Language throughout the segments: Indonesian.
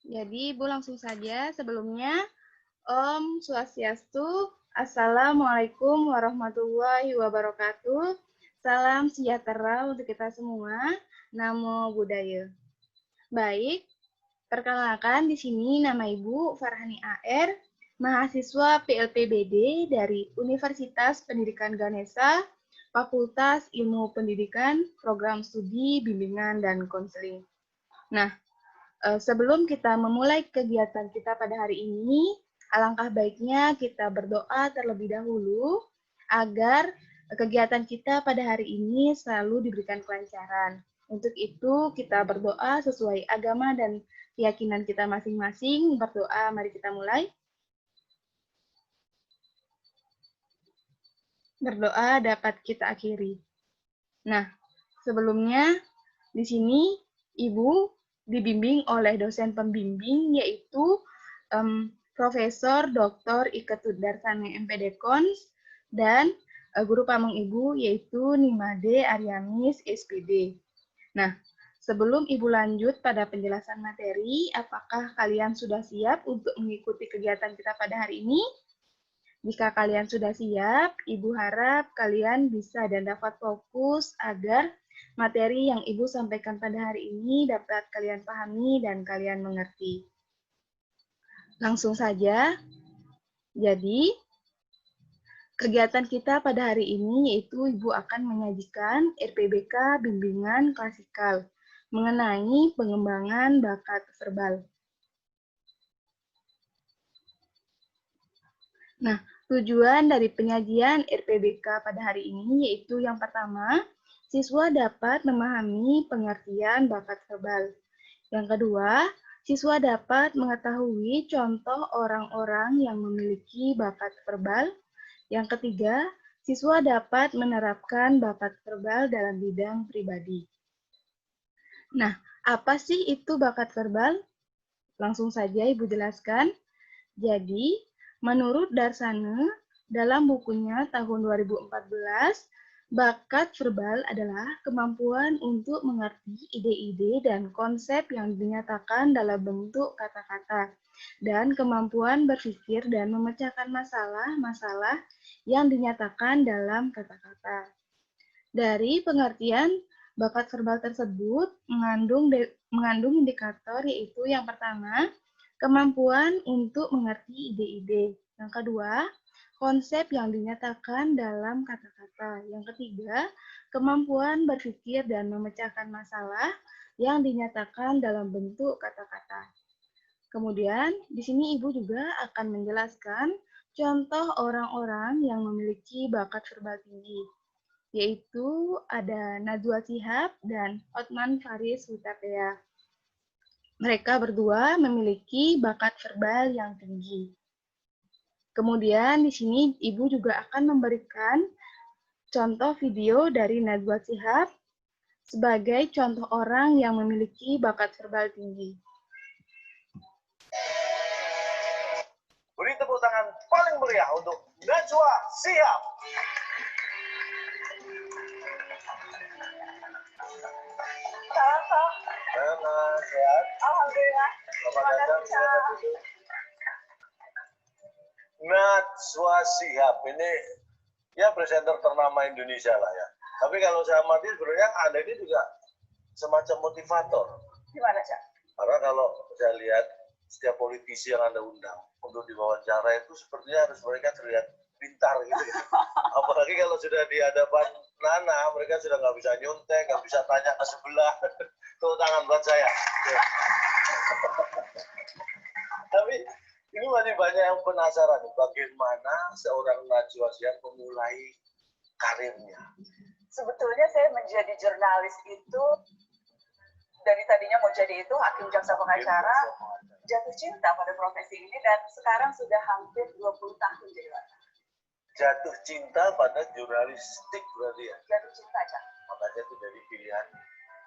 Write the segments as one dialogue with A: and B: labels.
A: Jadi, Ibu langsung saja. Sebelumnya, Om Swastiastu, Assalamualaikum warahmatullahi wabarakatuh. Salam sejahtera untuk kita semua. Namo Buddhaya. Baik, perkenalkan di sini nama Ibu Farhani AR, mahasiswa PLPBD dari Universitas Pendidikan Ganesha, Fakultas Ilmu Pendidikan, Program Studi Bimbingan dan Konseling. Nah, sebelum kita memulai kegiatan kita pada hari ini, alangkah baiknya kita berdoa terlebih dahulu agar kegiatan kita pada hari ini selalu diberikan kelancaran. Untuk itu, kita berdoa sesuai agama dan keyakinan kita masing-masing. Berdoa, mari kita mulai. Berdoa dapat kita akhiri. Nah, sebelumnya di sini Ibu dibimbing oleh dosen pembimbing yaitu Profesor Dr. Ike Tudarsana MPD Kons dan guru pamong Ibu yaitu Nimade Aryamis SPD. Nah, sebelum Ibu lanjut pada penjelasan materi, apakah kalian sudah siap untuk mengikuti kegiatan kita pada hari ini? Jika kalian sudah siap, Ibu harap kalian bisa dan dapat fokus agar materi yang Ibu sampaikan pada hari ini dapat kalian pahami dan kalian mengerti. Langsung saja. Jadi, kegiatan kita pada hari ini yaitu Ibu akan menyajikan RPBK Bimbingan Klasikal mengenai pengembangan bakat verbal. Nah, tujuan dari penyajian RPBK pada hari ini yaitu yang pertama, siswa dapat memahami pengertian bakat verbal. Yang kedua, siswa dapat mengetahui contoh orang-orang yang memiliki bakat verbal. Yang ketiga, siswa dapat menerapkan bakat verbal dalam bidang pribadi. Nah, apa sih itu bakat verbal? Langsung saja Ibu jelaskan. Jadi, menurut Darsana, dalam bukunya tahun 2014, bakat verbal adalah kemampuan untuk mengerti ide-ide dan konsep yang dinyatakan dalam bentuk kata-kata, dan kemampuan berpikir dan memecahkan masalah-masalah yang dinyatakan dalam kata-kata. Dari pengertian bakat verbal tersebut mengandung indikator yaitu yang pertama, kemampuan untuk mengerti ide-ide. Yang kedua, konsep yang dinyatakan dalam kata-kata. Yang ketiga, kemampuan berpikir dan memecahkan masalah yang dinyatakan dalam bentuk kata-kata. Kemudian, di sini Ibu juga akan menjelaskan contoh orang-orang yang memiliki bakat verbal tinggi, yaitu ada Najwa Shihab dan Hotman Paris Hutapea. Mereka berdua memiliki bakat verbal yang tinggi. Kemudian di sini Ibu juga akan memberikan contoh video dari Najwa Shihab sebagai contoh orang yang memiliki bakat verbal tinggi.
B: Beri tepuk tangan paling meriah untuk Najwa Shihab.
C: Salam, Pak.
B: Sehat.
C: Alhamdulillah.
B: Selamat datang. Selamat duduk. Najwa Shihab ini ya presenter ternama Indonesia lah ya. Tapi kalau saya amati sebenarnya Anda ini juga semacam motivator.
C: Gimana, Cak?
B: Karena kalau saya lihat setiap politisi yang Anda undang untuk diwawancara itu sepertinya harus mereka terlihat pintar gitu ya. Apalagi kalau sudah di hadapan Nana, mereka sudah nggak bisa nyuntek, nggak bisa tanya ke sebelah. Tepuk tangan buat saya. Ya. Tapi ini masih banyak yang penasaran bagaimana seorang Najwa Shihab memulai karirnya.
C: Sebetulnya saya menjadi jurnalis itu dari tadinya mau jadi itu hakim jaksa pengacara, jatuh cinta pada profesi ini dan sekarang sudah hampir 20 tahun jadi wartawan.
B: Jatuh cinta pada jurnalistik berarti ya?
C: Jatuh cinta, Cak.
B: Makanya itu jadi pilihan.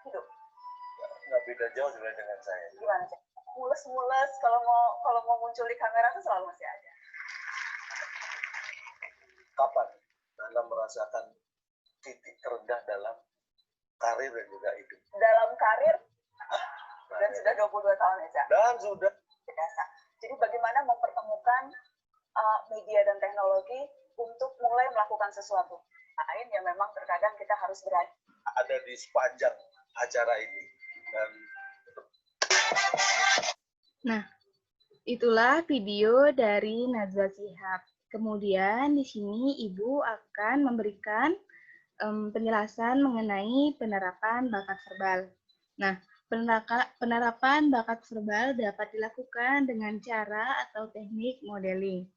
C: Hidup.
B: Nggak beda jauh sebenarnya dengan saya.
C: Gimana, Cak? Mules-mules kalau mau muncul di kamera itu selalu masih ada.
B: Kapan Nana merasakan titik terendah dalam karir dan juga hidup?
C: Dalam karir Dan sudah 22 tahun ya, Cak?
B: Dan sudah.
C: Jadi bagaimana mempertemukan media dan teknologi untuk mulai melakukan sesuatu lain yang memang terkadang kita harus berada.
B: Ada di sepanjang acara ini. Dan...
A: Nah, itulah video dari Najwa Shihab. Kemudian di sini Ibu akan memberikan penjelasan mengenai penerapan bakat verbal. Nah, penerapan bakat verbal dapat dilakukan dengan cara atau teknik modeling.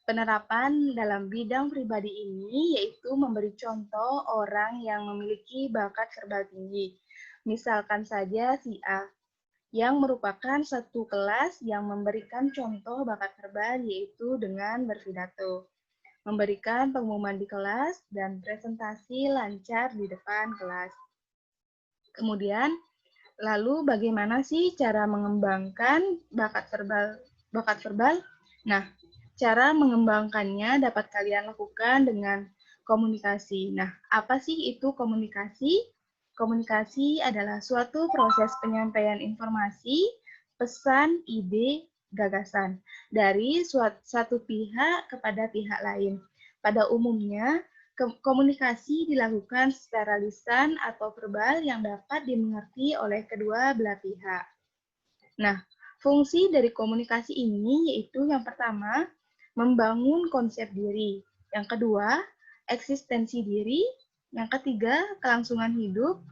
A: Penerapan dalam bidang pribadi ini yaitu memberi contoh orang yang memiliki bakat verbal tinggi. Misalkan saja si A, yang merupakan satu kelas yang memberikan contoh bakat verbal yaitu dengan berpidato, memberikan pengumuman di kelas, dan presentasi lancar di depan kelas. Kemudian, lalu bagaimana sih cara mengembangkan bakat verbal? Nah, cara mengembangkannya dapat kalian lakukan dengan komunikasi. Nah, apa sih itu komunikasi? Komunikasi adalah suatu proses penyampaian informasi, pesan, ide, gagasan dari satu pihak kepada pihak lain. Pada umumnya, komunikasi dilakukan secara lisan atau verbal yang dapat dimengerti oleh kedua belah pihak. Nah, fungsi dari komunikasi ini yaitu yang pertama, membangun konsep diri. Yang kedua, eksistensi diri. Yang ketiga, kelangsungan hidup.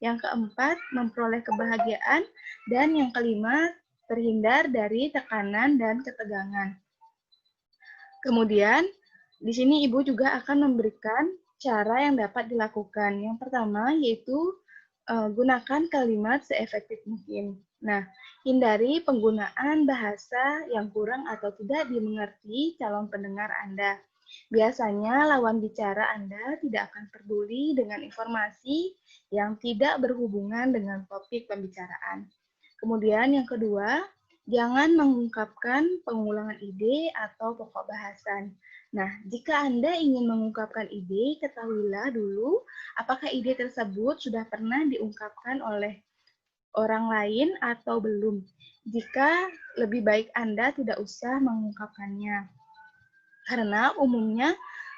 A: Yang keempat, memperoleh kebahagiaan. Dan yang kelima, terhindar dari tekanan dan ketegangan. Kemudian, di sini Ibu juga akan memberikan cara yang dapat dilakukan. Yang pertama, yaitu gunakan kalimat seefektif mungkin. Nah, hindari penggunaan bahasa yang kurang atau tidak dimengerti calon pendengar Anda. Biasanya lawan bicara Anda tidak akan peduli dengan informasi yang tidak berhubungan dengan topik pembicaraan. Kemudian yang kedua, jangan mengungkapkan pengulangan ide atau pokok bahasan. Nah, jika Anda ingin mengungkapkan ide, ketahuilah dulu apakah ide tersebut sudah pernah diungkapkan oleh orang lain atau belum. Jika lebih baik Anda tidak usah mengungkapkannya. Karena umumnya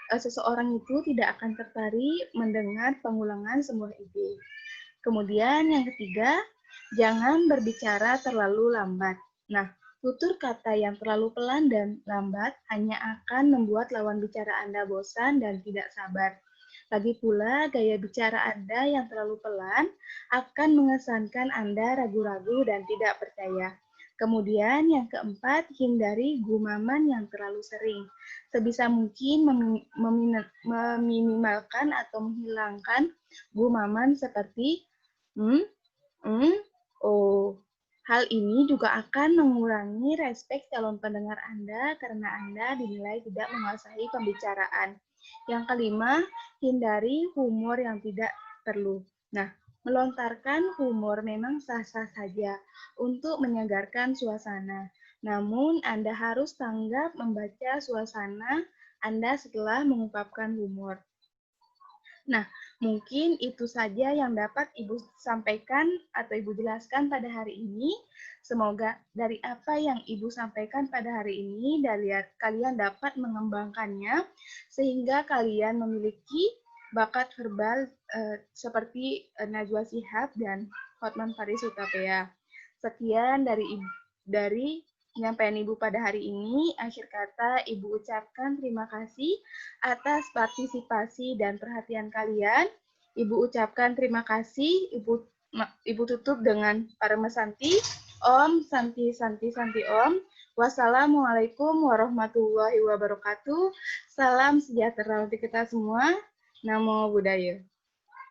A: seseorang itu tidak akan tertarik mendengar pengulangan sebuah ide. Kemudian yang ketiga, jangan berbicara terlalu lambat. Nah, tutur kata yang terlalu pelan dan lambat hanya akan membuat lawan bicara Anda bosan dan tidak sabar. Lagi pula, gaya bicara Anda yang terlalu pelan akan mengesankan Anda ragu-ragu dan tidak percaya. Kemudian yang keempat, hindari gumaman yang terlalu sering. Sebisa mungkin meminimalkan atau menghilangkan gumaman seperti oh. Hal ini juga akan mengurangi respek calon pendengar Anda karena Anda dinilai tidak menguasai pembicaraan. Yang kelima, hindari humor yang tidak perlu. Nah, melontarkan humor memang sah-sah saja untuk menyegarkan suasana. Namun, Anda harus tanggap membaca suasana Anda setelah mengungkapkan humor. Nah, mungkin itu saja yang dapat Ibu sampaikan atau Ibu jelaskan pada hari ini. Semoga dari apa yang Ibu sampaikan pada hari ini, kalian dapat mengembangkannya sehingga kalian memiliki bakat verbal seperti Najwa Shihab dan Hotman Paris Hutapea. Sekian dari penyampaian Ibu pada hari ini. Akhir kata, Ibu ucapkan terima kasih atas partisipasi dan perhatian kalian. Ibu ucapkan terima kasih. Ibu tutup dengan Paramasanti. Om Santi Santi Santi Om. Wassalamualaikum warahmatullahi wabarakatuh. Salam sejahtera untuk kita semua. Namo Buddhaya.